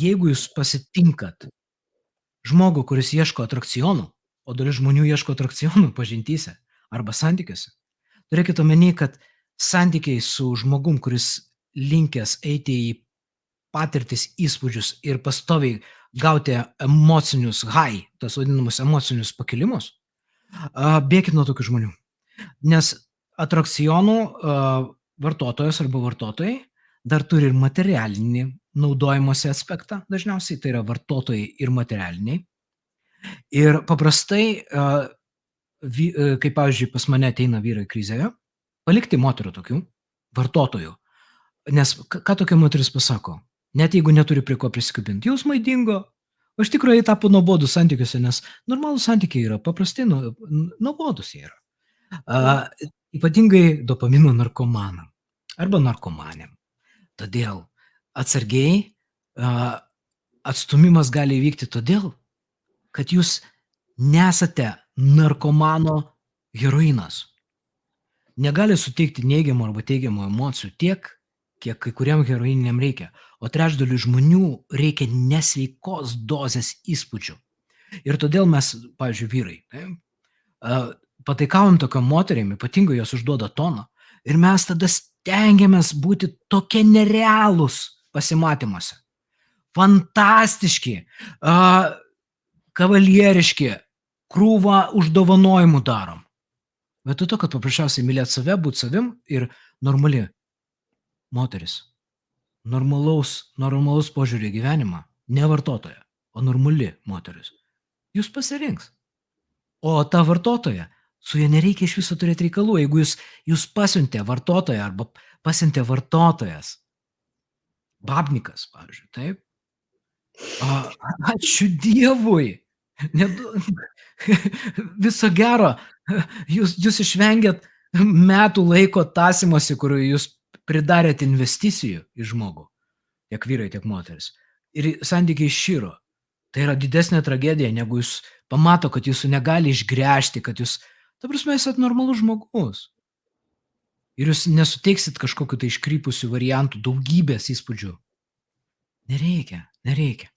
jeigu jūs pasitinkat žmogų, kuris ieško atrakcionų, o dalis žmonių ieško atrakcionų pažintyse arba santykiuose, turėkit omeny, kad santykiai su žmogum, kuris linkęs eiti į patirtis, įspūdžius ir pastoviai gauti emocinius high, tuos vadinamus emocinius pakilimus, bėkit nuo tokių žmonių. Nes atrakcionų vartotojas arba vartotojai dar turi ir materialinį naudojimosi aspektą, dažniausiai tai yra vartotojai ir materialiniai. Ir paprastai, kaip pavyzdžiui, pas mane ateina vyrai krizėje, palikti moterų tokių, vartotojų. Nes ką tokia moteris pasako? Net jeigu neturi prie ko prisikabinti, jausmai dingo. O iš tikrųjų jie tapo nuobodus santykiuose, nes normalūs santykiai yra paprasti, nuobodus jie yra. Ypatingai dopamino narkomanam arba narkomanėm. Todėl atsargiai atstumimas gali įvykti todėl, kad jūs nesate narkomano heroinas. Negali suteikti neigiamų arba teigiamų emocijų tiek, kiek kai kuriam heroininiam reikia. O trečdaliui žmonių reikia nesveikos dozės įspūdžių. Ir todėl mes, pavyzdžiui, vyrai, pataikavom tokiom moterim, ypatingai jos užduoda toną. Ir mes tada stengiamės būti tokie nerealūs pasimatymuose. Fantastiški, kavalieriški, krūvą uždovanojimų darom. Bet to, kad paprasčiausiai mylėt save, būt savim ir normali moteris. Normalaus požiūrį į gyvenimą, ne vartotoja, o normali moteris. Jūs pasirinks. O ta vartotoja, su ja nereikia iš viso turėti reikalų. Jeigu jūs pasiuntė vartotoją arba pasiuntė vartotojas, babnikas, pavyzdžiui, taip? Ačiū Dievui! Viso gero, jūs išvengėt metų laiko tąsymosi, kur jūs pridarėt investicijų į žmogų, tiek vyrai, tiek moteris. Ir santykiai iširo. Tai yra didesnė tragedija, negu jūs pamato, kad jūsų negali išgręžti, kad jūs, ta prasme, esat normalus žmogus. Ir jūs nesuteiksit kažkokiu tai iškrypusių variantų, daugybės įspūdžių. Nereikia.